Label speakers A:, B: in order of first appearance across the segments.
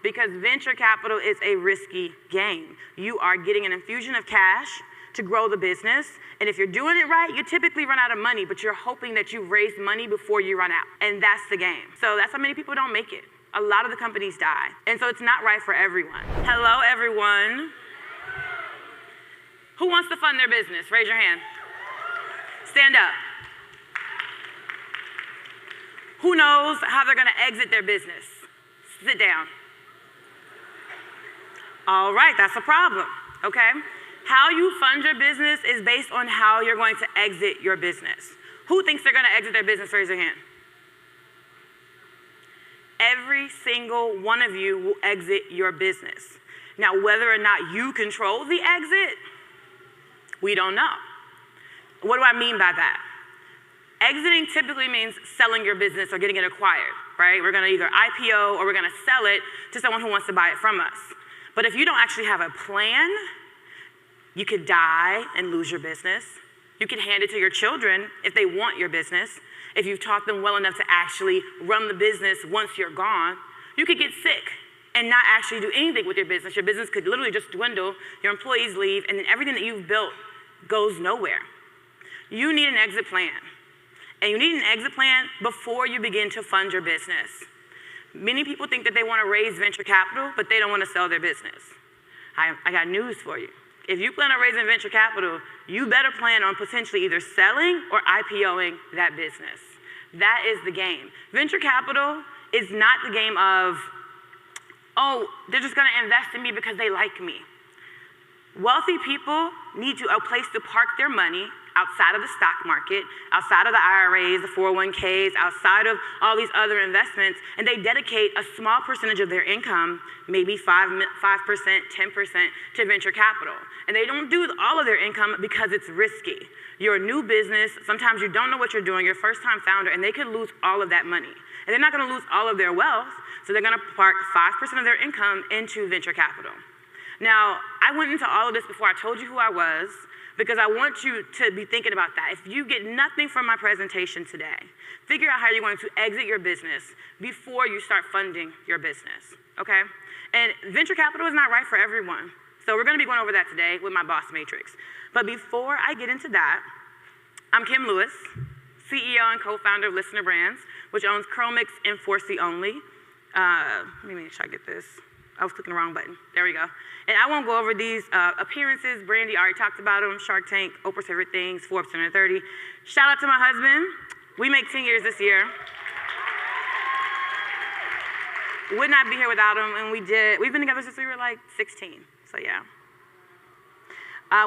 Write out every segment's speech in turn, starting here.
A: because venture capital is a risky game. You are getting an infusion of cash to grow the business, and if you're doing it right, you typically run out of money, but you're hoping that you've raised money before you run out, and that's the game. So that's how many people don't make it. A lot of the companies die, and so it's not right for everyone. Hello, everyone. Who wants to fund their business? Raise your hand. Stand up. Who knows how they're gonna exit their business? Sit down. All right, that's a problem, okay? How you fund your business is based on how you're going to exit your business. Who thinks they're gonna exit their business? Raise your hand. Every single one of you will exit your business. Now, whether or not you control the exit, we don't know. What do I mean by that? Exiting typically means selling your business or getting it acquired, right? We're gonna either IPO or we're gonna sell it to someone who wants to buy it from us. But if you don't actually have a plan, you could die and lose your business. You could hand it to your children if they want your business. If you've taught them well enough to actually run the business once you're gone, you could get sick and not actually do anything with your business. Your business could literally just dwindle, your employees leave, and then everything that you've built goes nowhere. You need an exit plan. And you need an exit plan before you begin to fund your business. Many people think that they want to raise venture capital, but they don't want to sell their business. I got news for you. If you plan on raising venture capital, you better plan on potentially either selling or IPOing that business. That is the game. Venture capital is not the game of, oh, they're just going to invest in me because they like me. Wealthy people need a place to park their money outside of the stock market, outside of the IRAs, the 401ks, outside of all these other investments, and they dedicate a small percentage of their income, maybe 5%, 10%, to venture capital. And they don't do all of their income because it's risky. You're a new business, sometimes you don't know what you're doing, you're a first-time founder, and they could lose all of that money. And they're not gonna lose all of their wealth, so they're gonna park 5% of their income into venture capital. Now, I went into all of this before I told you who I was, because I want you to be thinking about that. If you get nothing from my presentation today, figure out how you're going to exit your business before you start funding your business, okay? And venture capital is not right for everyone. So we're gonna be going over that today with my boss matrix. But before I get into that, I'm Kim Lewis, CEO and co-founder of Listener Brands, which owns Chromix and 4C Only. Let me make sure I get this. I was clicking the wrong button. There we go. And I won't go over these appearances. Brandy already talked about them. Shark Tank, Oprah's Favorite Things, Forbes 130. Shout out to my husband. We make 10 years this year. Would not be here without him, and we've been together since we were like 16, so yeah.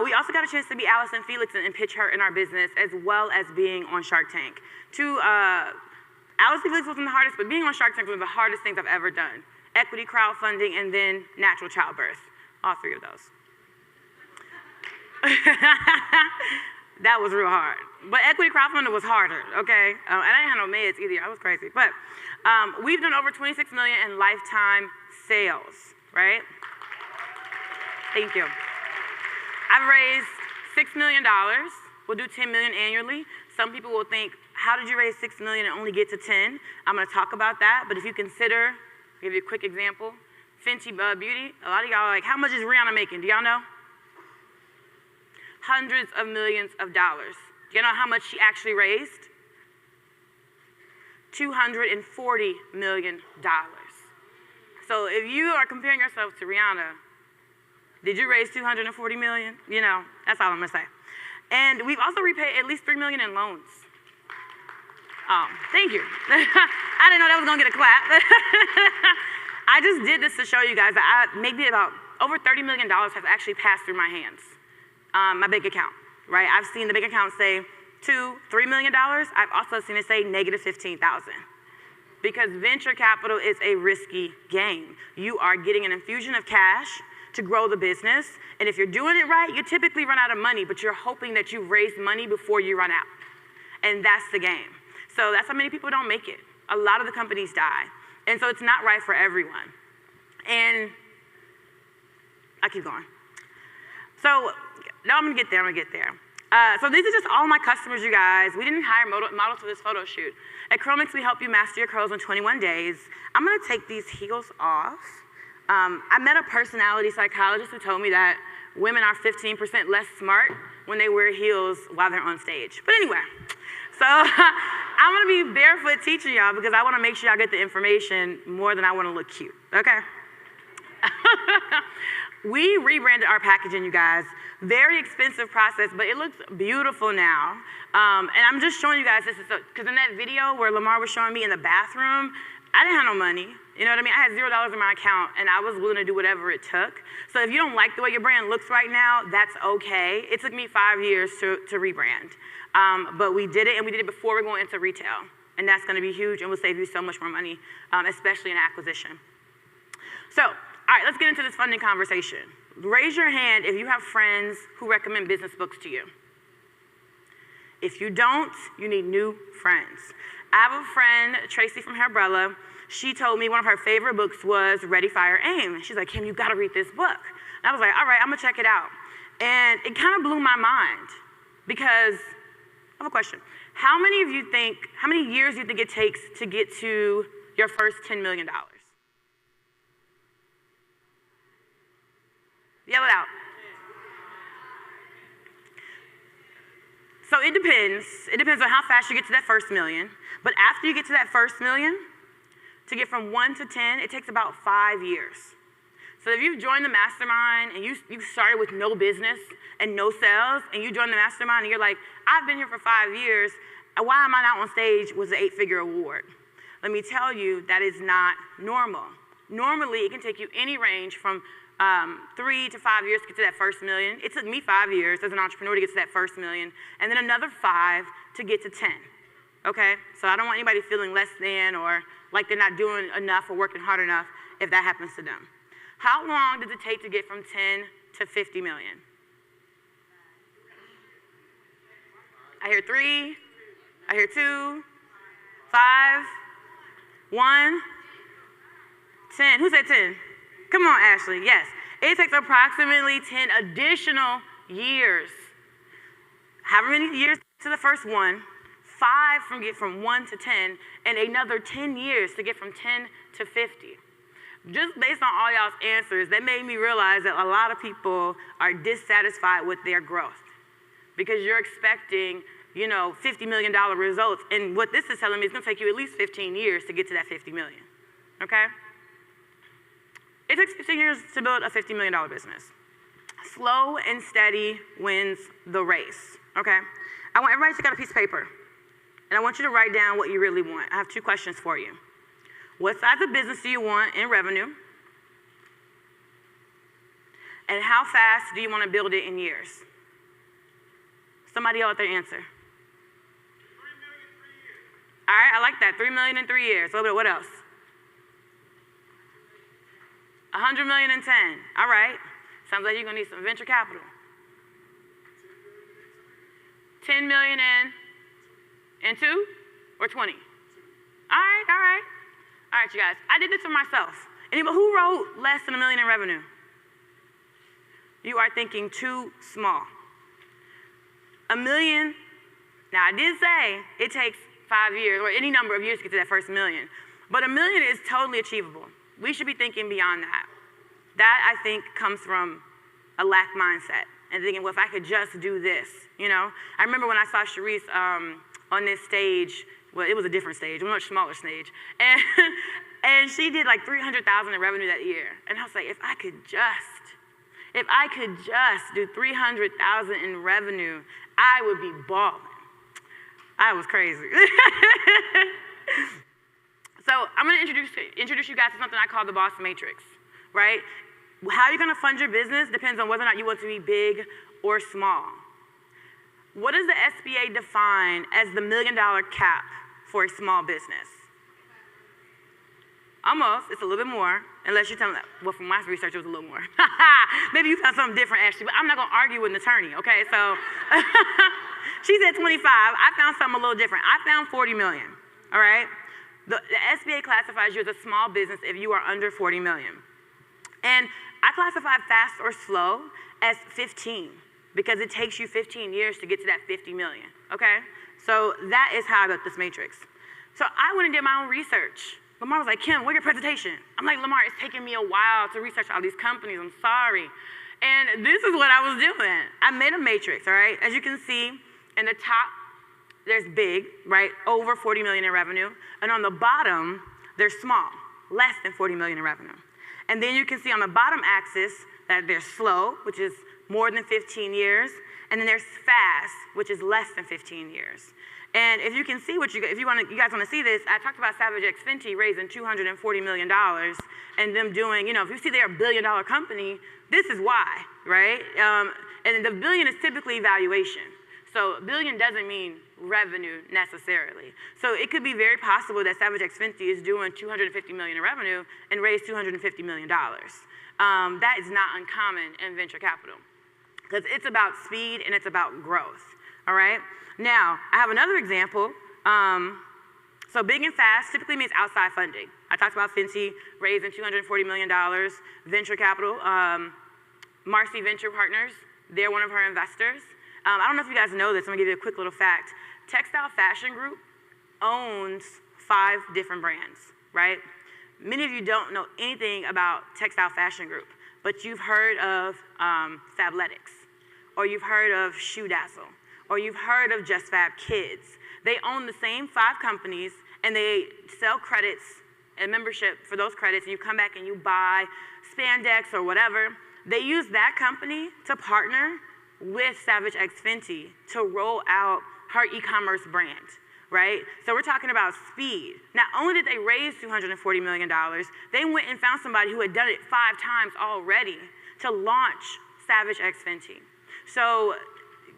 A: We also got a chance to be Allison Felix and pitch her in our business, as well as being on Shark Tank. Allison Felix wasn't the hardest, but being on Shark Tank was one of the hardest things I've ever done. Equity crowdfunding, and then natural childbirth. All three of those. That was real hard. But equity crowdfunding was harder, okay? And I didn't have no meds either. I was crazy. But we've done over 26 million in lifetime sales, right? Thank you. I've raised $6 million. We'll do 10 million annually. Some people will think, how did you raise 6 million and only get to 10? I'm gonna talk about that, but if you consider, I'll give you a quick example. Fenty Beauty, a lot of y'all are like, how much is Rihanna making? Do y'all know? Hundreds of millions of dollars. Do you know how much she actually raised? $240 million. So if you are comparing yourself to Rihanna, did you raise $240 million? You know, that's all I'm gonna say. And we've also repaid at least $3 million in loans. Thank you. I didn't know that was gonna get a clap. I just did this to show you guys that maybe about over $30 million have actually passed through my hands, my bank account, right? I've seen the bank account say $2, $3 million. I've also seen it say negative 15,000. Because venture capital is a risky game. You are getting an infusion of cash to grow the business, and if you're doing it right, you typically run out of money, but you're hoping that you've raised money before you run out. And that's the game. So that's how many people don't make it. A lot of the companies die. And so it's not right for everyone. And I keep going. So now I'm gonna get there, So these are just all my customers, you guys. We didn't hire models for this photo shoot. At Chromix, we help you master your curls in 21 days. I'm gonna take these heels off. I met a personality psychologist who told me that women are 15% less smart when they wear heels while they're on stage. But anyway, so I'm gonna be barefoot teaching y'all because I wanna make sure y'all get the information more than I wanna look cute, okay? We rebranded our packaging, you guys. Very expensive process, but it looks beautiful now. And I'm just showing you guys this, because in that video where Lamar was showing me in the bathroom, I didn't have no money. You know what I mean? I had $0 in my account, and I was willing to do whatever it took. So if you don't like the way your brand looks right now, that's okay. It took me 5 years to rebrand. But we did it, and we did it before we go into retail. And that's gonna be huge, and will save you so much more money, especially in acquisition. So, all right, let's get into this funding conversation. Raise your hand if you have friends who recommend business books to you. If you don't, you need new friends. I have a friend, Tracy from Hairbrella. She told me one of her favorite books was Ready, Fire, Aim. She's like, Kim, you gotta read this book. And I was like, all right, I'm gonna check it out. And it kind of blew my mind because I have a question. How many years do you think it takes to get to your first $10 million? Yell it out. So it depends. It depends on how fast you get to that first million. But after you get to that first million, to get from 1 to 10, it takes about 5 years. So if you've joined the mastermind and you started with no business and no sales, and you join the mastermind and you're like, I've been here for 5 years, why am I not on stage with an 8-figure award? Let me tell you, that is not normal. Normally, it can take you any range from 3 to 5 years to get to that first million. It took me 5 years as an entrepreneur to get to that first million, and then another 5 to get to 10, okay? So I don't want anybody feeling less than or like they're not doing enough or working hard enough if that happens to them. How long does it take to get from 10 to 50 million? I hear 3, I hear 2, 5, 1, 10. Who said 10? Come on, Ashley, yes. It takes approximately 10 additional years. However many years to the first one, 5 from get from 1 to 10, and another 10 years to get from 10 to 50. Just based on all y'all's answers, that made me realize that a lot of people are dissatisfied with their growth because you're expecting, you know, $50 million results, and what this is telling me is gonna take you at least 15 years to get to that 50 million, okay? It takes 15 years to build a $50 million business. Slow and steady wins the race, okay? I want everybody to take out a piece of paper, and I want you to write down what you really want. I have 2 questions for you. What size of business do you want in revenue? And how fast do you want to build it in years? Somebody out there answer. 3
B: million in 3 years.
A: All right, I like that. 3 million in 3 years. What else? 100 million in 10. All right. Sounds like you're going to need some venture capital. 10 million in 2 or 20? All right, all right. All right, you guys. I did this for myself. Anybody who wrote less than $1 million in revenue? You are thinking too small. $1 million. Now, I did say it takes 5 years or any number of years to get to that first million. But $1 million is totally achievable. We should be thinking beyond that. That, I think, comes from a lack mindset and thinking, well, if I could just do this, you know? I remember when I saw Sharice on this stage, well, it was a different stage, a much smaller stage, and she did like $300,000 in revenue that year. And I was like, if I could just do $300,000 in revenue, I would be balling. I was crazy. So I'm going to introduce you guys to something I call the boss matrix, right? How you're going to fund your business depends on whether or not you want to be big or small. What does the SBA define as the $1 million cap for a small business? Almost. It's a little bit more, unless you're telling me, well, from my research, it was a little more. Maybe you found something different, Ashley, but I'm not going to argue with an attorney, okay? So she said 25. I found something a little different. I found 40 million, all right? The SBA classifies you as a small business if you are under 40 million. And I classify fast or slow as 15 because it takes you 15 years to get to that 50 million, okay? So that is how I built this matrix. So I went and did my own research. Lamar was like, Kim, where's your presentation? I'm like, Lamar, it's taking me a while to research all these companies. I'm sorry. And this is what I was doing. I made a matrix, all right? As you can see, in the top, there's big, right? Over 40 million in revenue. And on the bottom, there's small, less than 40 million in revenue. And then you can see on the bottom axis that there's slow, which is more than 15 years. And then there's fast, which is less than 15 years. And if you can see what you guys want to see this, I talked about Savage X Fenty raising $240 million and them doing, if you see they're a $1 billion company, this is why, right? And the billion is typically valuation. So $1 billion doesn't mean revenue necessarily. So it could be very possible that Savage X Fenty is doing $250 million in revenue and raised $250 million. That is not uncommon in venture capital because it's about speed and it's about growth, all right? Now, I have another example. So big and fast typically means outside funding. I talked about Fenty raising $240 million, venture capital. Marcy Venture Partners, they're one of her investors. I don't know if you guys know this. I'm gonna give you a quick little fact. Textile Fashion Group owns 5 different brands, right? Many of you don't know anything about Textile Fashion Group, but you've heard of Fabletics, or you've heard of Shoe Dazzle, or you've heard of Just Fab Kids. They own the same 5 companies, and they sell credits and membership for those credits, and you come back and you buy spandex or whatever. They use that company to partner with Savage X Fenty to roll out her e-commerce brand, right? So we're talking about speed. Not only did they raise $240 million, they went and found somebody who had done it 5 times already to launch Savage X Fenty. So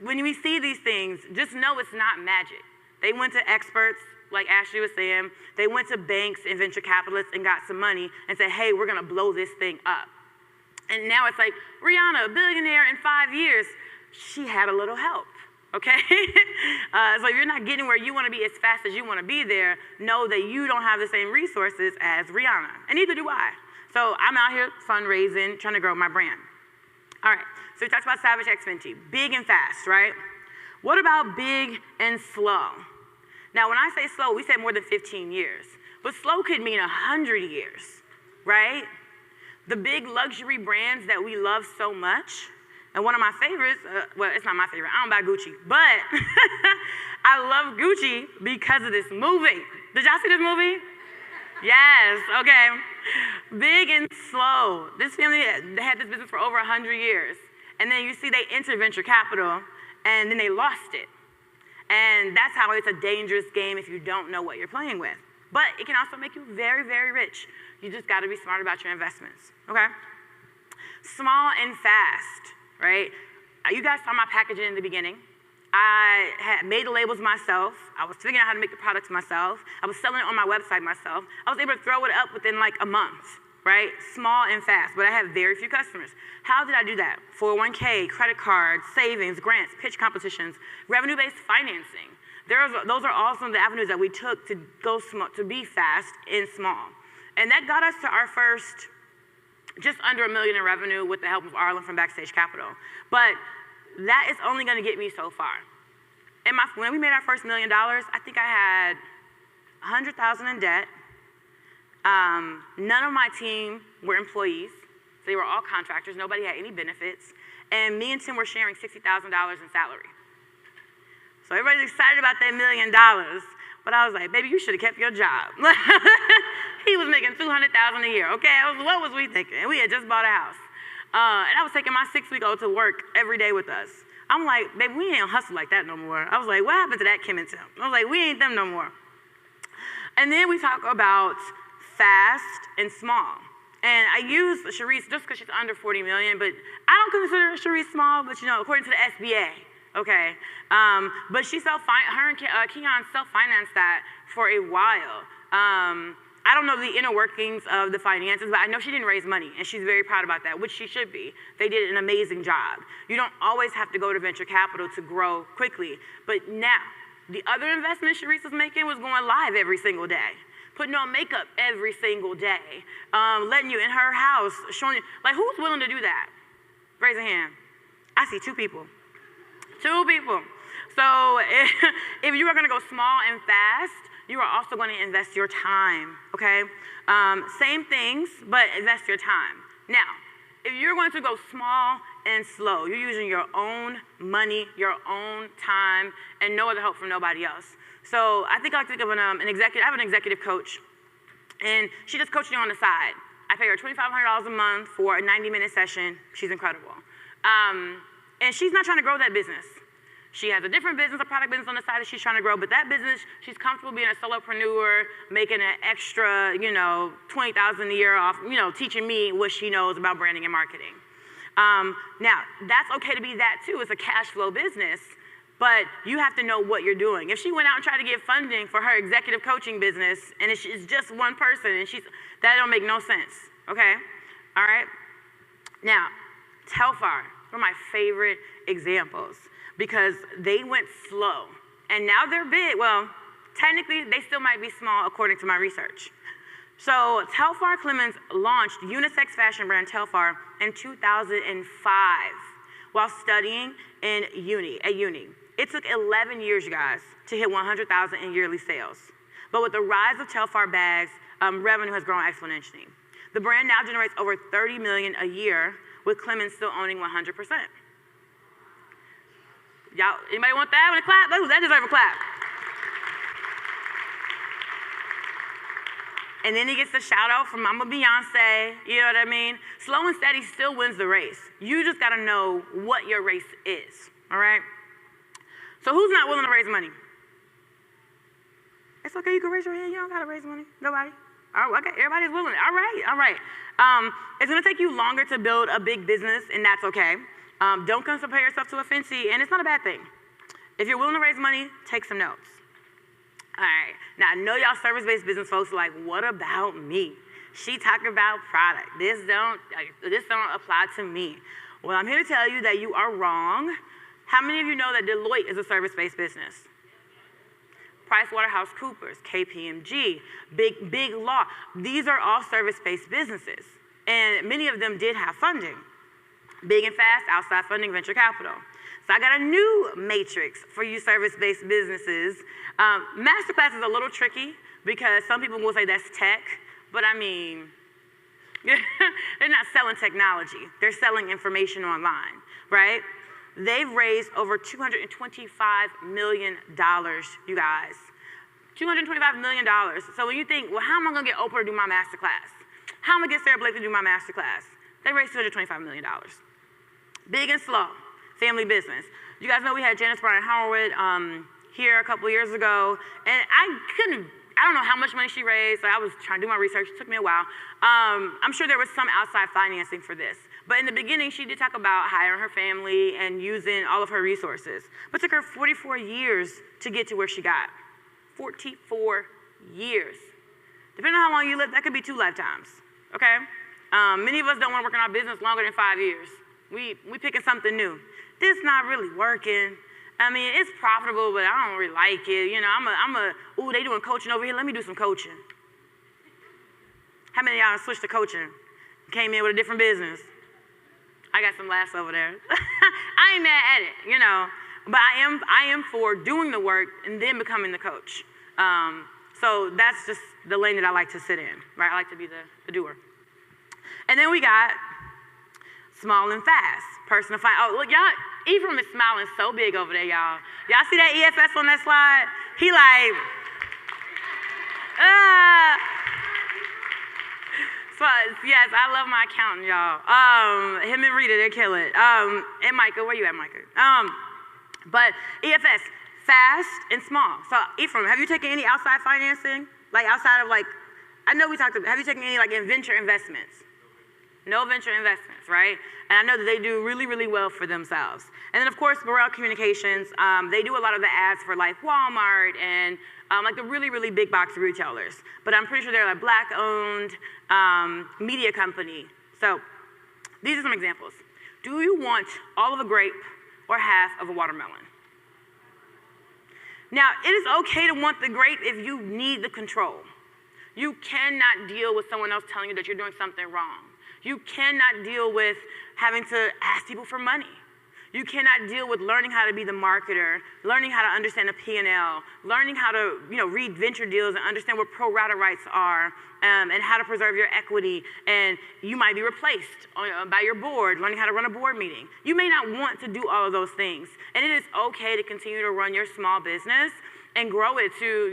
A: when we see these things, just know it's not magic. They went to experts, like Ashley was saying. They went to banks and venture capitalists and got some money and said, hey, we're gonna blow this thing up. And now it's like, Rihanna, a billionaire in 5 years. She had a little help, okay? So if you're not getting where you wanna be as fast as you wanna be there, know that you don't have the same resources as Rihanna, and neither do I. So I'm out here fundraising, trying to grow my brand. All right, so we talked about Savage X Fenty, big and fast, right? What about big and slow? Now, when I say slow, we say more than 15 years, but slow could mean 100 years, right? The big luxury brands that we love so much, and one of my favorites, well, it's not my favorite, I don't buy Gucci, but I love Gucci because of this movie. Did y'all see this movie? Yes, okay. Big and slow. This family had this business for over 100 years. And then you see they entered venture capital, and then they lost it. And that's how it's a dangerous game if you don't know what you're playing with. But it can also make you very, very rich. You just gotta be smart about your investments, okay? Small and fast, right? You guys saw my packaging in the beginning. I had made the labels myself. I was figuring out how to make the products myself. I was selling it on my website myself. I was able to throw it up within like a month, right? Small and fast, but I had very few customers. How did I do that? 401k, credit cards, savings, grants, pitch competitions, revenue-based financing. Those are all some of the avenues that we took to go small, to be fast and small. And that got us to our first, just under $1 million in revenue with the help of Arlen from Backstage Capital. But that is only gonna get me so far. When we made our first $1 million, I think I had 100,000 in debt. None of my team were employees, so they were all contractors. Nobody had any benefits. And me and Tim were sharing $60,000 in salary. So everybody's excited about that $1 million, but I was like, baby, you should have kept your job. He was making $200,000 a year, okay? What was we thinking? We had just bought a house. And I was taking my 6-week-old to work every day with us. I'm like, baby, we ain't hustle like that no more. I was like, what happened to that Kim and Tim? I was like, we ain't them no more. And then we talk about fast and small. And I use Sharice just because she's under 40 million, but I don't consider Sharice small, but according to the SBA, okay? But her and Keon self-financed that for a while. I don't know the inner workings of the finances, but I know she didn't raise money, and she's very proud about that, which she should be. They did an amazing job. You don't always have to go to venture capital to grow quickly. But now, the other investment Sharice was making was going live every single day, putting on makeup every single day, letting you in her house, showing you, like, who's willing to do that? Raise a hand. I see 2 people. 2 people. So if you are gonna go small and fast, you are also going to invest your time, okay? Same things, but invest your time. Now, if you're going to go small and slow, you're using your own money, your own time, and no other help from nobody else. So I think I like to think of an executive. I have an executive coach, and she does coaching on the side. I pay her $2,500 a month for a 90-minute session. She's incredible. And she's not trying to grow that business. She has a different business, a product business on the side that she's trying to grow, but that business, she's comfortable being a solopreneur, making an extra, $20,000 a year off, teaching me what she knows about branding and marketing. Now, that's okay to be that too. It's a cash flow business, but you have to know what you're doing. If she went out and tried to get funding for her executive coaching business, and it's just one person, and that don't make no sense, okay? All right? Now, Telfar, one of my favorite examples, because they went slow, and now they're big. Well, technically, they still might be small according to my research. So Telfar Clemens launched unisex fashion brand Telfar in 2005 while studying at uni. It took 11 years, you guys, to hit 100,000 in yearly sales. But with the rise of Telfar bags, revenue has grown exponentially. The brand now generates over $30 million a year, with Clemens still owning 100%. Y'all, anybody want that one to clap? That deserves a clap. And then he gets the shout out from Mama Beyonce, you know what I mean? Slow and steady still wins the race. You just gotta know what your race is, all right? So who's not willing to raise money? It's okay, you can raise your hand, you don't gotta raise money, nobody. Oh, okay, everybody's willing, all right. It's gonna take you longer to build a big business, and that's okay. Don't compare yourself to a fancy, and it's not a bad thing. If you're willing to raise money, take some notes. All right, now I know y'all service-based business folks are like, what about me? She talking about product. This don't apply to me. Well, I'm here to tell you that you are wrong. How many of you know that Deloitte is a service-based business? PricewaterhouseCoopers, KPMG, Big Law. These are all service-based businesses, and many of them did have funding. Big and fast, outside funding, venture capital. So I got a new matrix for you service-based businesses. Masterclass is a little tricky because some people will say that's tech, but I mean, they're not selling technology. They're selling information online, right? They've raised over $225 million, you guys. $225 million. So when you think, well, how am I gonna get Oprah to do my masterclass? How am I gonna get Sarah Blake to do my masterclass? They raised $225 million. Big and slow, family business. You guys know we had Janice Bryan Howard here a couple years ago, and I don't know how much money she raised, so I was trying to do my research, it took me a while. I'm sure there was some outside financing for this, but in the beginning, she did talk about hiring her family and using all of her resources, but it took her 44 years to get to where she got. 44 years. Depending on how long you live, that could be 2 lifetimes, okay? Many of us don't want to work in our business longer than 5 years. We picking something new. This not really working. I mean, it's profitable, but I don't really like it. You know, ooh, they doing coaching over here. Let me do some coaching. How many of y'all switched to coaching? Came in with a different business? I got some laughs over there. I ain't mad at it, you know, but I am for doing the work and then becoming the coach. So that's just the lane that I like to sit in, right? I like to be the doer. And then we got small and fast, personal finance. Oh, look, y'all, Ephraim is smiling so big over there, y'all. Y'all see that EFS on that slide? He like, So, yes, I love my accountant, y'all. Him and Rita, they kill it. And Micah, where you at, Micah? But EFS, fast and small. So, Ephraim, have you taken any outside financing? Like outside of like, I know we talked about, have you taken any like in venture investments? No venture investments, right? And I know that they do really, really well for themselves. And then of course, Morel Communications, they do a lot of the ads for like Walmart and like the really, really big box retailers. But I'm pretty sure they're like Black-owned media company. So these are some examples. Do you want all of a grape or half of a watermelon? Now, it is okay to want the grape if you need the control. You cannot deal with someone else telling you that you're doing something wrong. You cannot deal with having to ask people for money. You cannot deal with learning how to be the marketer, learning how to understand the P&L, learning how to read venture deals and understand what pro rata rights are, and how to preserve your equity. And you might be replaced by your board, learning how to run a board meeting. You may not want to do all of those things. And it is okay to continue to run your small business and grow it to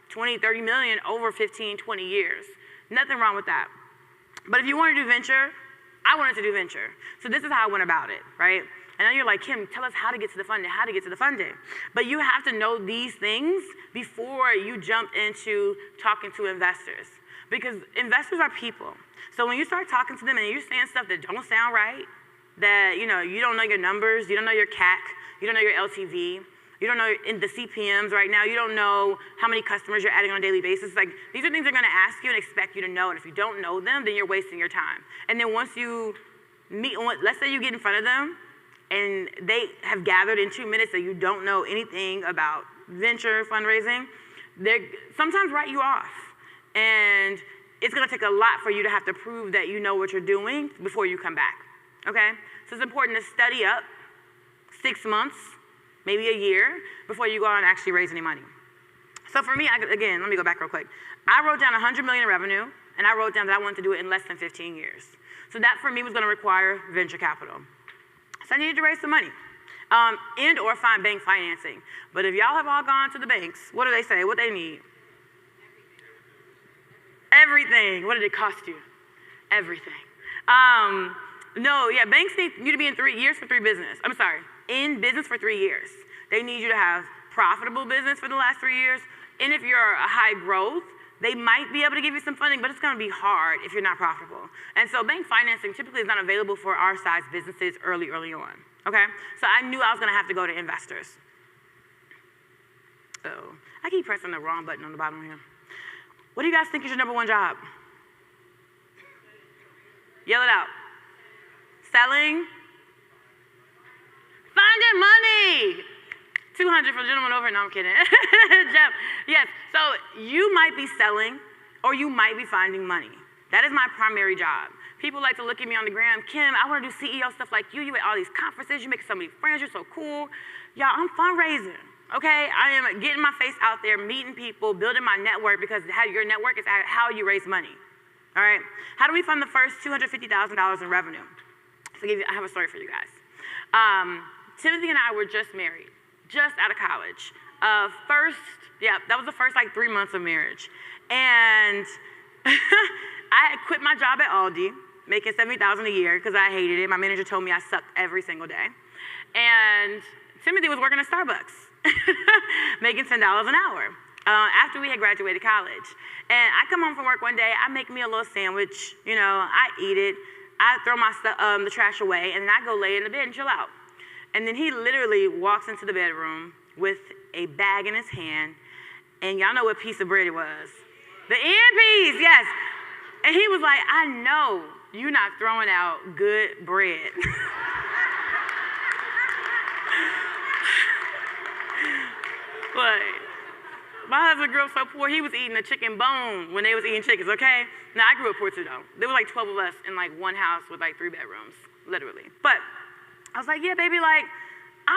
A: 20, 30 million over 15, 20 years. Nothing wrong with that. But if you want to do venture, I wanted to do venture. So this is how I went about it, right? And now you're like, Kim, tell us how to get to the funding, how to get to the funding. But you have to know these things before you jump into talking to investors. Because investors are people. So when you start talking to them and you're saying stuff that don't sound right, that you don't know your numbers, you don't know your CAC, you don't know your LTV, you don't know in the CPMs right now, you don't know how many customers you're adding on a daily basis. Like, these are things they're gonna ask you and expect you to know, and if you don't know them, then you're wasting your time. And then once you meet, let's say you get in front of them, and they have gathered in 2 minutes that you don't know anything about venture fundraising, they sometimes write you off. And it's gonna take a lot for you to have to prove that you know what you're doing before you come back, okay? So it's important to study up 6 months, maybe a year, before you go out and actually raise any money. So for me, again, let me go back real quick. I wrote down 100 million in revenue, and I wrote down that I wanted to do it in less than 15 years. So that for me was gonna require venture capital. So I needed to raise some money, and or find bank financing. But if y'all have all gone to the banks, what do they say? What they need? Everything. What did it cost you? Everything. No, yeah, banks need you to be in 3 years for 3 business. I'm sorry, in business for 3 years. They need you to have profitable business for the last 3 years. And if you're a high growth, they might be able to give you some funding, but it's gonna be hard if you're not profitable. And so bank financing typically is not available for our size businesses early on, okay? So I knew I was gonna have to go to investors. Oh, I keep pressing the wrong button on the bottom here. What do you guys think is your #1 job? Yell it out. Selling? Finding money. 200 for the gentleman over, no, I'm kidding. Jeff, yes, so you might be selling or you might be finding money. That is my primary job. People like to look at me on the gram, Kim, I wanna do CEO stuff like you. You at all these conferences, you make so many friends, you're so cool. Y'all, I'm fundraising, okay? I am getting my face out there, meeting people, building my network, because your network is how you raise money, all right? How do we fund the first $250,000 in revenue? So I have a story for you guys. Timothy and I were just married. Just out of college. That was the first 3 months of marriage. And I had quit my job at Aldi, making $70,000 a year because I hated it. My manager told me I sucked every single day. And Timothy was working at Starbucks, making $10 an hour after we had graduated college. And I come home from work one day, I make me a little sandwich, I eat it, I throw my the trash away, and then I go lay in the bed and chill out. And then he literally walks into the bedroom with a bag in his hand, and y'all know what piece of bread it was. The end piece, yes. And he was like, I know you're not throwing out good bread. But my husband grew up so poor, he was eating a chicken bone when they was eating chickens, okay? Now, I grew up poor too, though. There were 12 of us in one house with 3 bedrooms, literally. But I was like, yeah, baby, I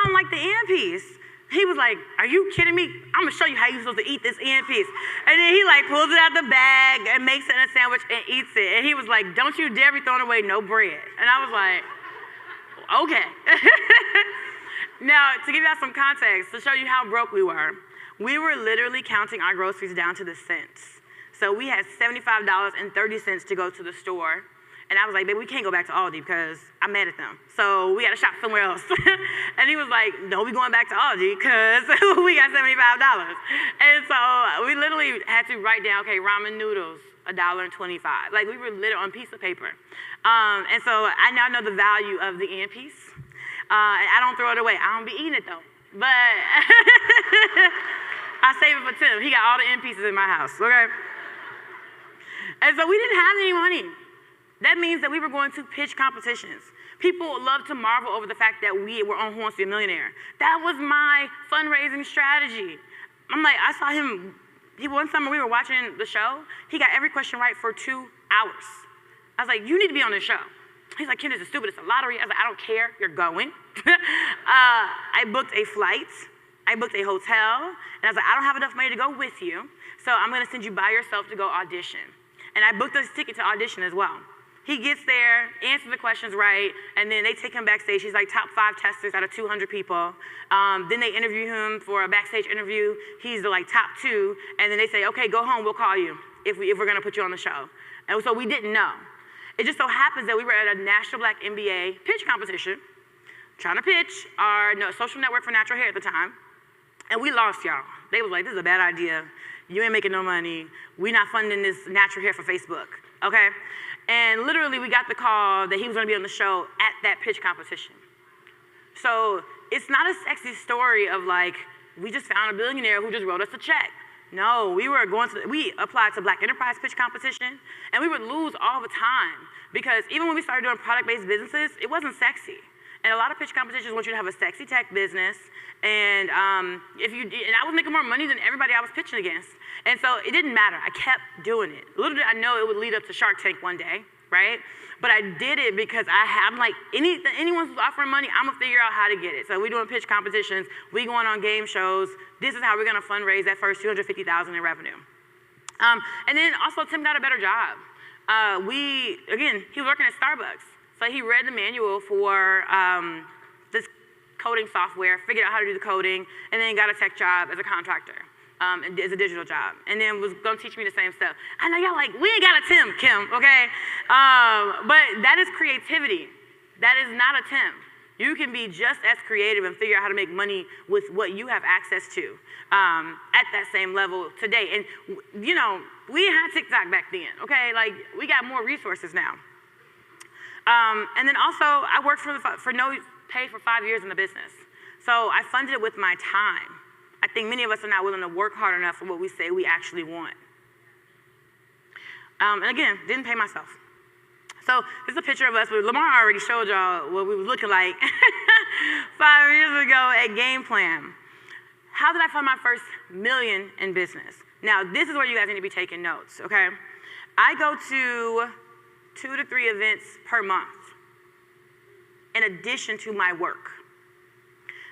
A: don't like the end piece. He was like, are you kidding me? I'm gonna show you how you're supposed to eat this end piece. And then he pulls it out the bag and makes it in a sandwich and eats it. And he was like, don't you dare be throwing away no bread. And I was like, okay. Now, to give you some context, to show you how broke we were literally counting our groceries down to the cents. So we had $75.30 to go to the store. And I was like, baby, we can't go back to Aldi because I'm mad at them. So we got to shop somewhere else. And he was like, no, we going back to Aldi because we got $75. And so we literally had to write down, okay, ramen noodles, $1.25. We were literally on a piece of paper. And so I now know the value of the end piece. And I don't throw it away. I don't be eating it though. But I save it for Tim. He got all the end pieces in my house, okay? And so we didn't have any money. That means that we were going to pitch competitions. People love to marvel over the fact that we were on Who Wants to Be a Millionaire. That was my fundraising strategy. I'm like, I saw him, one summer we were watching the show, he got every question right for 2 hours. I was like, you need to be on this show. He's like, Kim, this is stupid. It's a lottery. I was like, I don't care. You're going. I booked a flight. I booked a hotel. And I was like, I don't have enough money to go with you, so I'm going to send you by yourself to go audition. And I booked this ticket to audition as well. He gets there, answers the questions right, and then they take him backstage. He's like top 5 testers out of 200 people. Then they interview him for a backstage interview. He's the like top 2, and then they say, okay, go home, we'll call you if we're gonna put you on the show. And so we didn't know. It just so happens that we were at a National Black MBA pitch competition, trying to pitch our social network for natural hair at the time, and we lost, y'all. They was like, this is a bad idea. You ain't making no money. We not funding this natural hair for Facebook, okay? And literally we got the call that he was gonna be on the show at that pitch competition. So it's not a sexy story of like, we just found a billionaire who just wrote us a check. No, we applied to Black Enterprise pitch competition, and we would lose all the time because even when we started doing product-based businesses, it wasn't sexy. And a lot of pitch competitions want you to have a sexy tech business, and I was making more money than everybody I was pitching against. And so it didn't matter. I kept doing it. Little did I know it would lead up to Shark Tank one day, right? But I did it because I'm like, anyone who's offering money, I'm gonna figure out how to get it. So we doing pitch competitions, we going on game shows. This is how we're gonna fundraise that first $250,000 in revenue. And then also Tim got a better job. He was working at Starbucks. So he read the manual for this coding software, figured out how to do the coding, and then got a tech job as a contractor. And as a digital job, and then was gonna teach me the same stuff. I know y'all like, we ain't got a Tim, Kim, okay? But that is creativity. That is not a Tim. You can be just as creative and figure out how to make money with what you have access to at that same level today. And we had TikTok back then, okay? Like, we got more resources now. And then also, I worked for no pay for 5 years in the business. So I funded it with my time. I think many of us are not willing to work hard enough for what we say we actually want. And again, didn't pay myself. So this is a picture of us. Lamar already showed y'all what we were looking like 5 years ago at Game Plan. How did I fund my first million in business? Now, this is where you guys need to be taking notes, okay? I go to 2 to 3 events per month in addition to my work.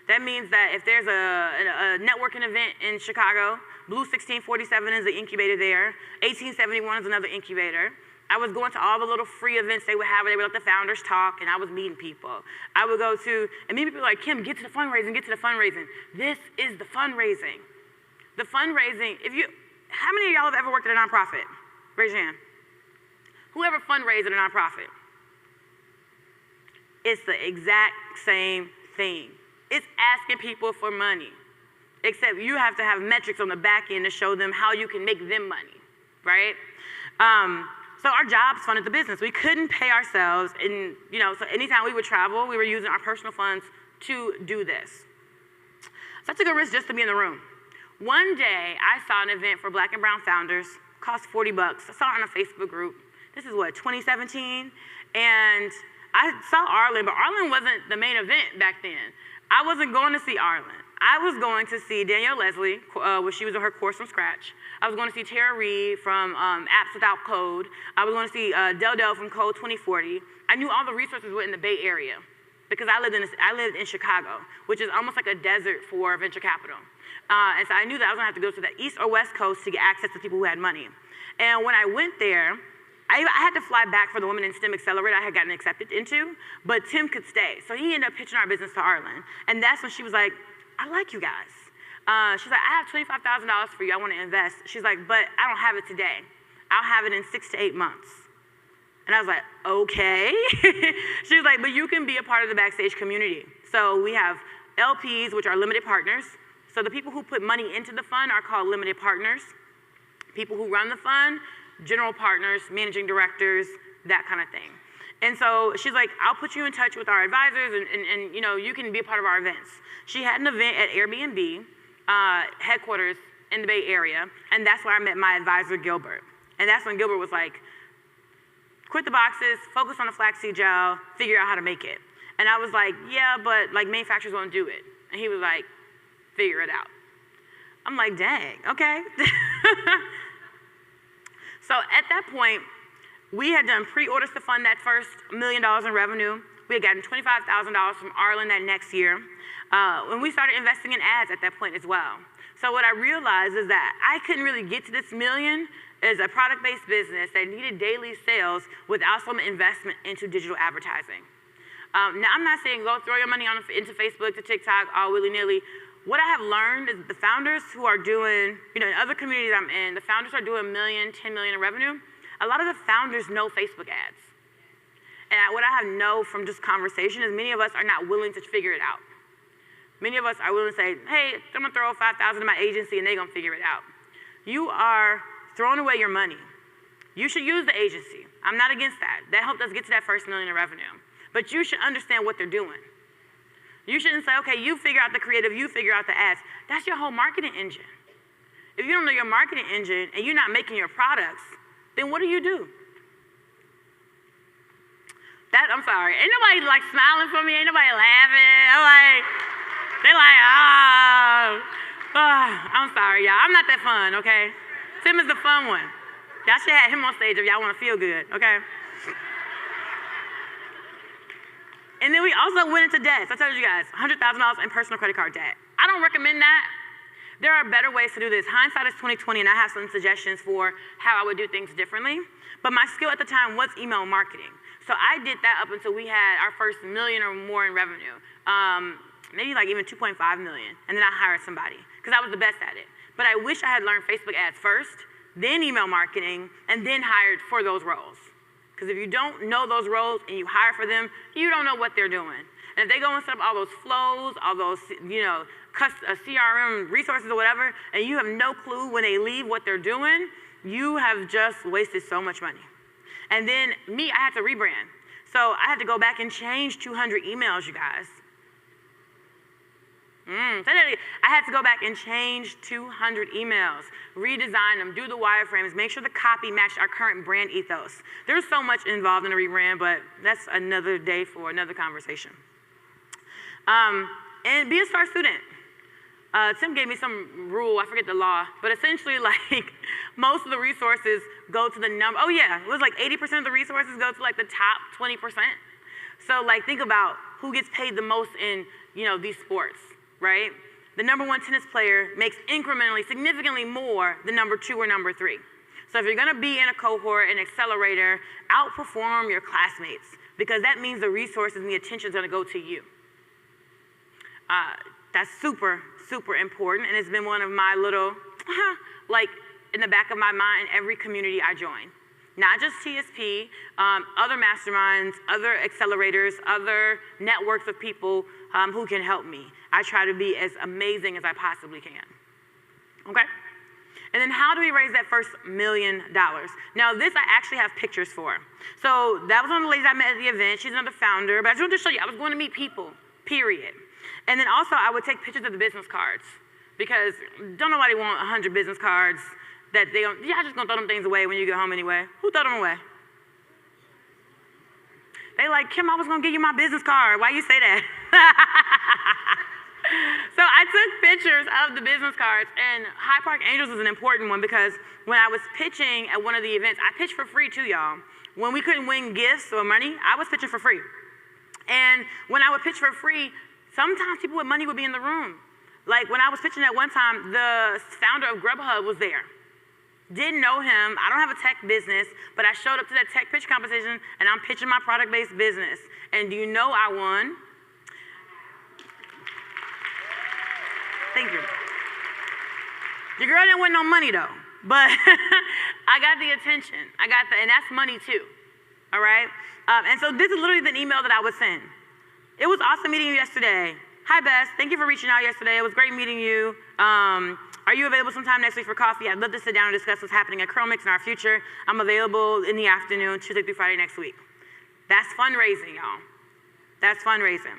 A: That means that if there's a networking event in Chicago, Blue 1647 is the incubator there, 1871 is another incubator. I was going to all the little free events they would have where they would let the founders talk, and I was meeting people. I would go to, and many people were like, Kim, get to the fundraising, get to the fundraising. This is the fundraising. The fundraising, how many of y'all have ever worked at a nonprofit? Raise your hand. Whoever fundraised at a nonprofit? It's the exact same thing. It's asking people for money, except you have to have metrics on the back end to show them how you can make them money, right? So our jobs funded the business. We couldn't pay ourselves, and so anytime we would travel, we were using our personal funds to do this. So I took a risk just to be in the room. One day, I saw an event for Black and Brown founders, cost $40. I saw it on a Facebook group. This is what, 2017? And I saw Arlen, but Arlen wasn't the main event back then. I wasn't going to see Arlen. I was going to see Danielle Leslie, when she was on her course from scratch. I was going to see Tara Reid from Apps Without Code. I was going to see Del from Code 2040. I knew all the resources were in the Bay Area because I lived in Chicago, which is almost like a desert for venture capital. And so I knew that I was going to have to go to the East or West Coast to get access to people who had money. And when I went there, I had to fly back for the Women in STEM Accelerator I had gotten accepted into, but Tim could stay. So he ended up pitching our business to Arlen. And that's when she was like, I like you guys. She's like, I have $25,000 for you, I want to invest. She's like, but I don't have it today. I'll have it in 6 to 8 months. And I was like, okay. She was like, but you can be a part of the Backstage community. So we have LPs, which are limited partners. So the people who put money into the fund are called limited partners. People who run the fund, general partners, managing directors, that kind of thing. And so she's like, I'll put you in touch with our advisors and you can be a part of our events. She had an event at Airbnb headquarters in the Bay Area, and that's where I met my advisor, Gilbert. And that's when Gilbert was like, quit the boxes, focus on the flaxseed gel, figure out how to make it. And I was like, yeah, but like manufacturers won't do it. And he was like, figure it out. I'm like, dang, okay. So at that point, We had done pre-orders to fund that first $1 million in revenue. We had gotten $25,000 from Arlen that next year. And we started investing in ads at that point as well. So what I realized is that I couldn't really get to this million as a product-based business that needed daily sales without some investment into digital advertising. Now, I'm not saying go throw your money into Facebook, to TikTok, all willy-nilly. What I have learned is the founders who are doing, in other communities I'm in, the founders are doing $1 million, $10 million in revenue. A lot of the founders know Facebook ads. And what I have know from just conversation is many of us are not willing to figure it out. Many of us are willing to say, hey, I'm gonna throw $5,000 in my agency and they're gonna figure it out. You are throwing away your money. You should use the agency. I'm not against that. That helped us get to that first $1 million in revenue. But you should understand what they're doing. You shouldn't say, okay, you figure out the creative, you figure out the ads. That's your whole marketing engine. If you don't know your marketing engine and you're not making your products, then what do you do? I'm sorry. Ain't nobody like smiling for me. Ain't nobody laughing. They're like, I'm sorry, y'all. I'm not that fun, okay? Tim is the fun one. Y'all should have him on stage if y'all want to feel good, okay? And then we also went into debt. So I told you guys, $100,000 in personal credit card debt. I don't recommend that. There are better ways to do this. Hindsight is 20/20, and I have some suggestions for how I would do things differently. But my skill at the time was email marketing. So I did that up until we had our first $1 million or more in revenue. Maybe like even 2.5 million. And then I hired somebody because I was the best at it. But I wish I had learned Facebook ads first, then email marketing, and then hired for those roles. Because if you don't know those roles and you hire for them, you don't know what they're doing. And if they go and set up all those flows, all those, CRM resources or whatever, and you have no clue when they leave what they're doing, you have just wasted so much money. And then me, I had to rebrand. So I had to go back and change 200 emails, you guys. I had to go back and change 200 emails, redesign them, do the wireframes, make sure the copy matched our current brand ethos. There's so much involved in a rebrand, but that's another day for another conversation. And be a STAR student. Tim gave me some rule, I forget the law, but essentially like most of the resources go to the number, it was like 80% of the resources go to like the top 20%. So like think about who gets paid the most in, these sports, right? The #1 tennis player makes incrementally, significantly more than #2 or #3. So if you're gonna be in a cohort, an accelerator, outperform your classmates because that means the resources and the attention is gonna go to you. That's super, super important, and it's been one of my little, like in the back of my mind, every community I join. Not just TSP, other masterminds, other accelerators, other networks of people who can help me. I try to be as amazing as I possibly can, okay? And then how do we raise that first $1 million? Now this I actually have pictures for. So that was one of the ladies I met at the event. She's another founder, but I just wanted to show you, I was going to meet people, period. And then also I would take pictures of the business cards because don't nobody want 100 business cards that y'all just gonna throw them things away when you get home anyway. Who throw them away? They like, Kim, I was gonna give you my business card. Why you say that? So I took pictures of the business cards, and High Park Angels was an important one because when I was pitching at one of the events, I pitched for free too, y'all. When we couldn't win gifts or money, I was pitching for free. And when I would pitch for free, sometimes people with money would be in the room. Like when I was pitching at one time, the founder of Grubhub was there. Didn't know him, I don't have a tech business, but I showed up to that tech pitch competition and I'm pitching my product-based business. And do you know I won? Thank you. Your girl didn't win no money though, but I got the attention. And that's money too, all right? And so this is literally the email that I would send. It was awesome meeting you yesterday. Hi Bess, thank you for reaching out yesterday. It was great meeting you. Are you available sometime next week for coffee? I'd love to sit down and discuss what's happening at Chromix in our future. I'm available in the afternoon, Tuesday through Friday next week. That's fundraising, y'all. That's fundraising.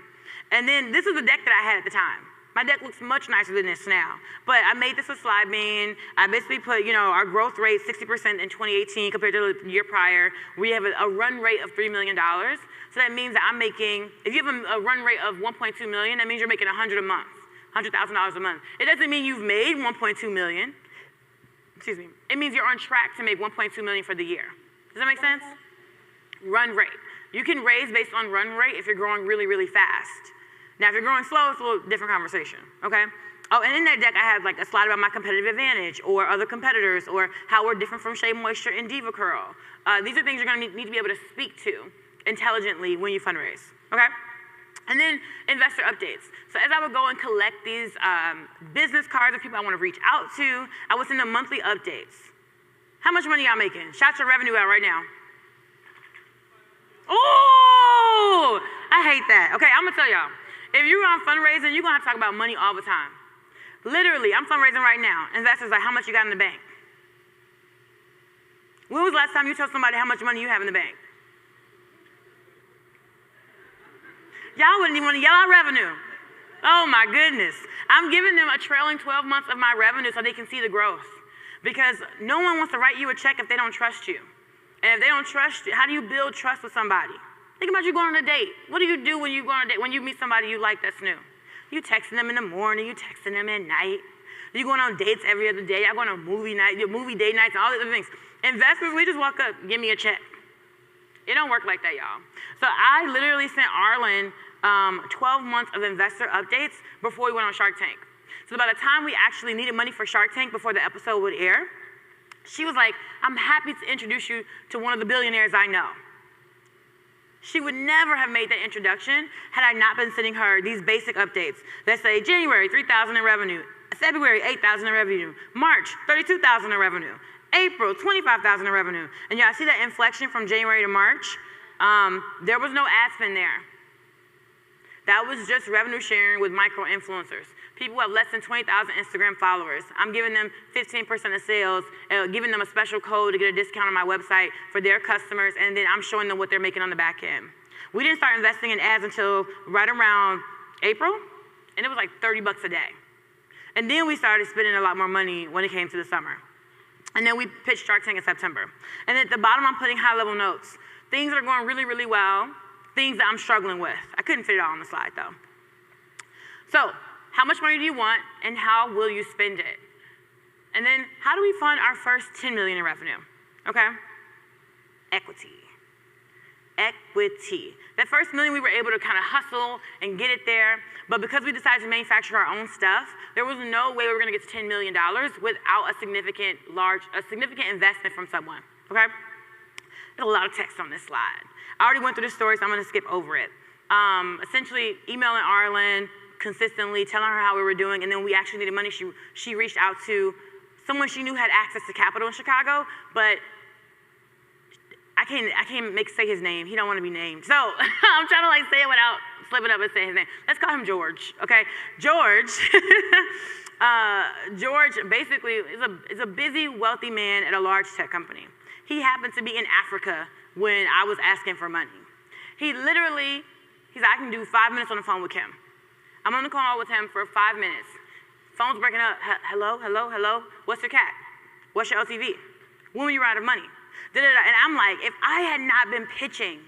A: And then this is the deck that I had at the time. My deck looks much nicer than this now. But I made this with slide bean. I basically put, our growth rate 60% in 2018 compared to the year prior. We have a run rate of $3 million. So that means that I'm making, if you have a run rate of 1.2 million, that means you're making $100,000 a month. $100,000 a month. It doesn't mean you've made 1.2 million. Excuse me. It means you're on track to make 1.2 million for the year. Does that make sense? Run rate. You can raise based on run rate if you're growing really, really fast. Now, if you're growing slow, it's a little different conversation, okay? Oh, and in that deck, I had like a slide about my competitive advantage or other competitors or how we're different from Shea Moisture and Diva Curl. These are things you're gonna need to be able to speak to intelligently when you fundraise, okay? And then investor updates. So as I would go and collect these business cards of people I want to reach out to, I would send them monthly updates. How much money y'all making? Shout your revenue out right now. Oh, I hate that. Okay, I'm gonna tell y'all. If you're on fundraising, you're gonna have to talk about money all the time. Literally, I'm fundraising right now. Investors like, how much you got in the bank? When was the last time you told somebody how much money you have in the bank? Y'all wouldn't even want to yell out revenue. Oh my goodness. I'm giving them a trailing 12 months of my revenue so they can see the growth. Because no one wants to write you a check if they don't trust you. And if they don't trust you, how do you build trust with somebody? Think about you going on a date. What do you do when you go on a date, when you meet somebody you like that's new? You texting them in the morning, you texting them at night. You going on dates every other day. Y'all going on movie night, movie date nights, and all these other things. Investors, we just walk up, give me a check. It don't work like that, y'all. So I literally sent Arlen 12 months of investor updates before we went on Shark Tank. So by the time we actually needed money for Shark Tank before the episode would air, she was like, I'm happy to introduce you to one of the billionaires I know. She would never have made that introduction had I not been sending her these basic updates that say January, 3,000 in revenue, February, 8,000 in revenue, March, 32,000 in revenue, April, 25,000 in revenue. And y'all see that inflection from January to March? There was no ad spend there. That was just revenue sharing with micro influencers. People who have less than 20,000 Instagram followers. I'm giving them 15% of sales, giving them a special code to get a discount on my website for their customers, and then I'm showing them what they're making on the back end. We didn't start investing in ads until right around April, and it was like 30 bucks a day. And then we started spending a lot more money when it came to the summer. And then we pitched Shark Tank in September. And at the bottom, I'm putting high-level notes. Things that are going really, really well, things that I'm struggling with. I couldn't fit it all on the slide, though. So, how much money do you want, and how will you spend it? And then, how do we fund our first 10 million in revenue? Okay? Equity. Equity. That first million, we were able to kind of hustle and get it there, but because we decided to manufacture our own stuff, there was no way we were going to get to $10 million without a significant investment from someone. Okay? There's a lot of text on this slide. I already went through this story, so I'm going to skip over it. Essentially, emailing Arlen consistently, telling her how we were doing, and then we actually needed money. She reached out to someone she knew had access to capital in Chicago, but I can't say his name. He don't want to be named. So I'm trying to like say it without slipping up and saying his name. Let's call him George, okay? George, George basically is a busy, wealthy man at a large tech company. He happened to be in Africa when I was asking for money. He's like, I can do 5 minutes on the phone with Kim. I'm on the call with him for 5 minutes. Phone's breaking up. Hello, hello, hello. What's your CAC? What's your LTV? When will you run out of money? Da-da-da. And I'm like, if I had not been pitching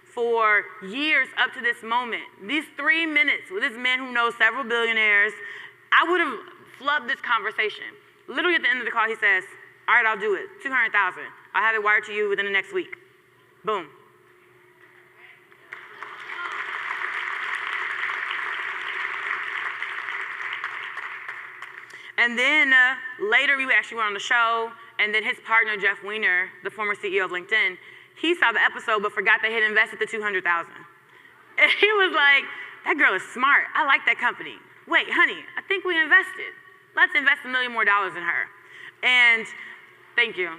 A: for years up to this moment, these 3 minutes with this man who knows several billionaires, I would have flubbed this conversation. Literally at the end of the call, he says, all right, I'll do it. 200,000. I'll have it wired to you within the next week. Boom. And then later we actually went on the show, and then his partner, Jeff Weiner, the former CEO of LinkedIn, he saw the episode but forgot they had invested the 200,000. And he was like, that girl is smart. I like that company. Wait, honey, I think we invested. Let's invest $1 million more in her. And thank you.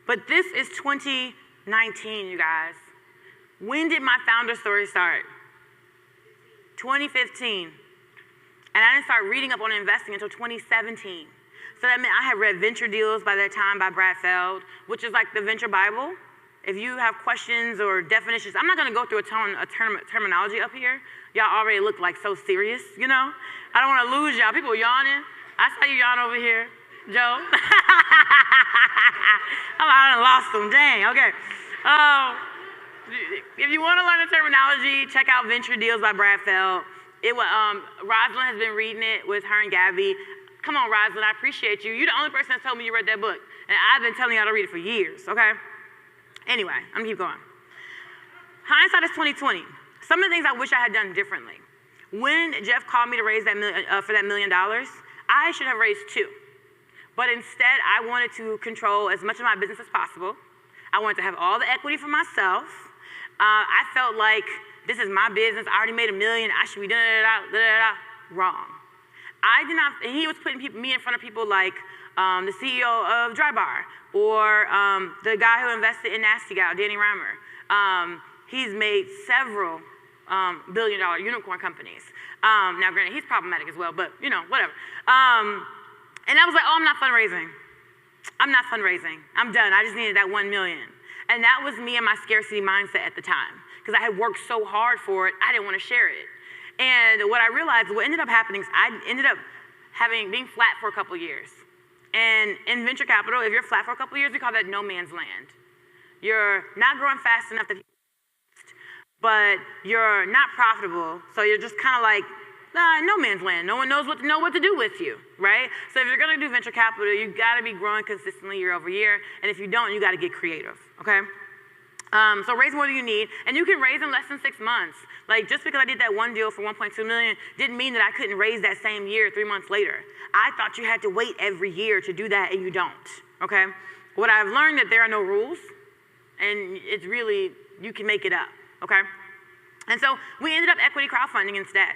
A: But this is 2019, you guys. When did my founder story start? 2015. And I didn't start reading up on investing until 2017. So that meant I had read Venture Deals by that time by Brad Feld, which is like the venture Bible. If you have questions or definitions, I'm not gonna go through a terminology up here. Y'all already look like so serious, you know? I don't wanna lose y'all. People yawning. I saw you yawn over here, Joe. I done lost them, dang, okay. If you want to learn the terminology, check out Venture Deals by Brad Feld. Rosalind has been reading it with her and Gabby. Come on, Rosalind, I appreciate you. You're the only person that's told me you read that book. And I've been telling y'all to read it for years, okay? Anyway, I'm gonna keep going. Hindsight is 2020. Some of the things I wish I had done differently. When Jeff called me to raise that for that $1 million, I should have raised 2. But instead, I wanted to control as much of my business as possible. I wanted to have all the equity for myself. I felt like this is my business. I already made $1 million. I should be da-da-da-da-da-da. Wrong. I did not, and he was putting me in front of people like the CEO of Dry Bar or the guy who invested in Nasty Gal, Danny Reimer. He's made several billion-dollar unicorn companies. Now, granted, he's problematic as well, but you know, whatever. And I was like, oh, I'm not fundraising. I'm not fundraising. I'm done. I just needed that $1 million. And that was me and my scarcity mindset at the time, because I had worked so hard for it, I didn't want to share it. And what I realized, what ended up happening is I ended up being flat for a couple years. And in venture capital, if you're flat for a couple years, we call that no man's land. You're not growing fast enough that but you're not profitable, so you're just kind of like, no man's land. No one knows what to do with you, right? So if you're gonna do venture capital, you gotta be growing consistently year over year, and if you don't, you gotta get creative, okay? So raise more than you need, and you can raise in less than 6 months. Like, just because I did that one deal for 1.2 million didn't mean that I couldn't raise that same year 3 months later. I thought you had to wait every year to do that, and you don't, okay? What I've learned that there are no rules, and it's really, you can make it up, okay? And so we ended up equity crowdfunding instead.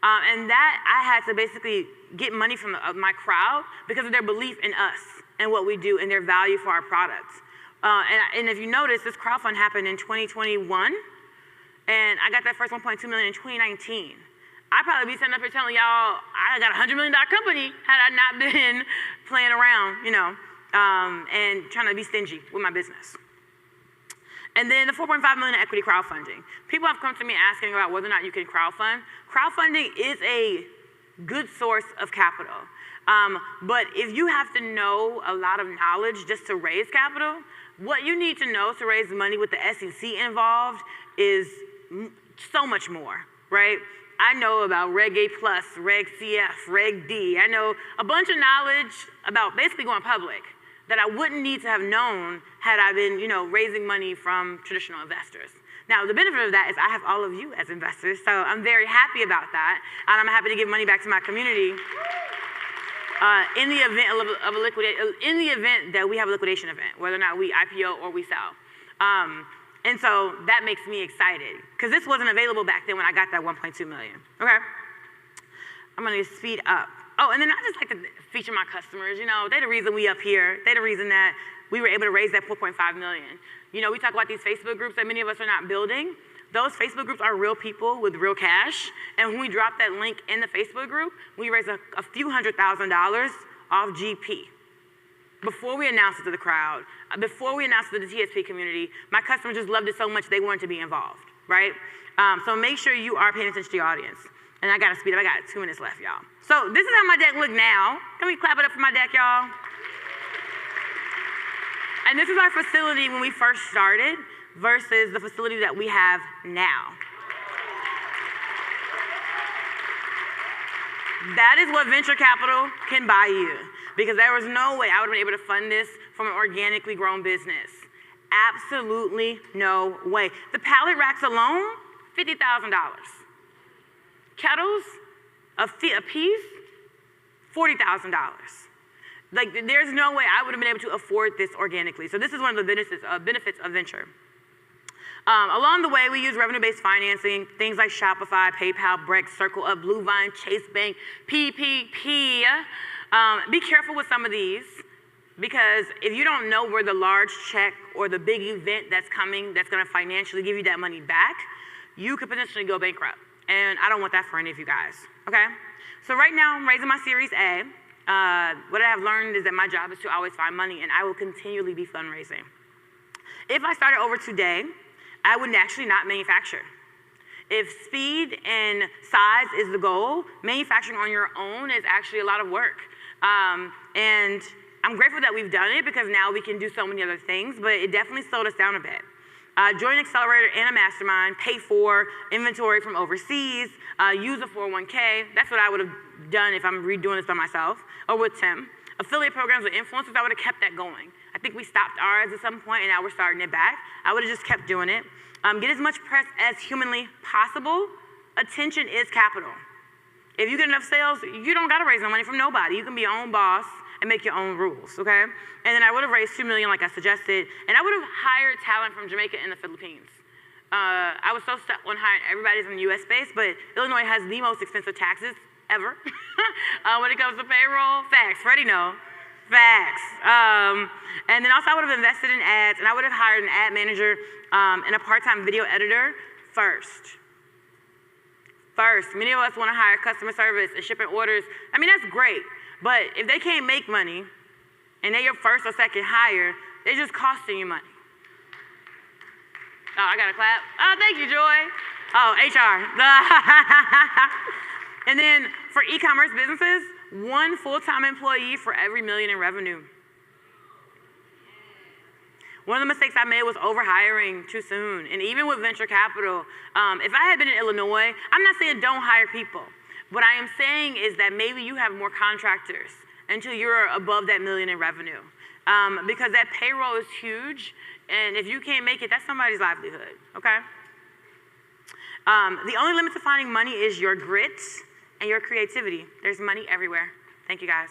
A: And that I had to basically get money from my crowd because of their belief in us and what we do and their value for our products. And if you notice, this crowdfund happened in 2021, and I got that first 1.2 million in 2019. I'd probably be sitting up here telling y'all I got a $100 million company had I not been playing around, you know, and trying to be stingy with my business. And then the 4.5 million in equity crowdfunding. People have come to me asking about whether or not you can crowdfund. Crowdfunding is a good source of capital. But if you have to know a lot of knowledge just to raise capital, what you need to know to raise money with the SEC involved is so much more, right? I know about Reg A+, Reg CF, Reg D. I know a bunch of knowledge about basically going public that I wouldn't need to have known had I been, you know, raising money from traditional investors. Now, the benefit of that is I have all of you as investors, so I'm very happy about that, and I'm happy to give money back to my community in the event that we have a liquidation event, whether or not we IPO or we sell. And so that makes me excited, because this wasn't available back then when I got that 1.2 million, okay? I'm gonna speed up. Oh, and then I just like to feature my customers. You know, they're the reason we up here. They're the reason that we were able to raise that 4.5 million. You know, we talk about these Facebook groups that many of us are not building. Those Facebook groups are real people with real cash. And when we drop that link in the Facebook group, we raise a few $100,000 off GP. Before we announced it to the crowd, before we announced it to the TSP community, my customers just loved it so much they wanted to be involved, right? So make sure you are paying attention to your audience. And I gotta speed up, I got 2 minutes left, y'all. So this is how my deck look now. Can we clap it up for my deck, y'all? And this is our facility when we first started versus the facility that we have now. That is what venture capital can buy you, because there was no way I would have been able to fund this from an organically grown business. Absolutely no way. The pallet racks alone, $50,000. Kettles, a piece, $40,000. Like, there's no way I would have been able to afford this organically. So this is one of the benefits of venture. Along the way, we use revenue-based financing, things like Shopify, PayPal, Brex, CircleUp, Bluevine, Chase Bank, PPP. Be careful with some of these, because if you don't know where the large check or the big event that's coming that's gonna financially give you that money back, you could potentially go bankrupt. And I don't want that for any of you guys, okay? So right now, I'm raising my Series A. What I have learned is that my job is to always find money, and I will continually be fundraising. If I started over today, I would actually not manufacture. If speed and size is the goal, manufacturing on your own is actually a lot of work. And I'm grateful that we've done it, because now we can do so many other things, but it definitely slowed us down a bit. Join an accelerator and a mastermind, pay for inventory from overseas, use a 401k. That's what I would have done if I'm redoing this by myself or with Tim. Affiliate programs with influencers, I would have kept that going. I think we stopped ours at some point and now we're starting it back. I would have just kept doing it. Get as much press as humanly possible. Attention is capital. If you get enough sales, you don't gotta raise no money from nobody. You can be your own boss and make your own rules, okay? And then I would have raised $2 million like I suggested, and I would have hired talent from Jamaica and the Philippines. I was so stuck on hiring everybody's in the US space, but Illinois has the most expensive taxes ever. When it comes to payroll, facts, Freddie know, facts. And then also I would have invested in ads, and I would have hired an ad manager and a part-time video editor first. Many of us want to hire customer service and shipping orders. I mean, that's great, but if they can't make money and they're your first or second hire, they're just costing you money. Oh, I got to clap. Oh, thank you, Joy. Oh, HR. And then for e-commerce businesses, 1 full-time employee for every $1 million in revenue. One of the mistakes I made was overhiring too soon. And even with venture capital, if I had been in Illinois, I'm not saying don't hire people. What I am saying is that maybe you have more contractors until you're above that $1 million in revenue. Because that payroll is huge. And if you can't make it, that's somebody's livelihood, okay? The only limit to finding money is your grit and your creativity. There's money everywhere. Thank you, guys.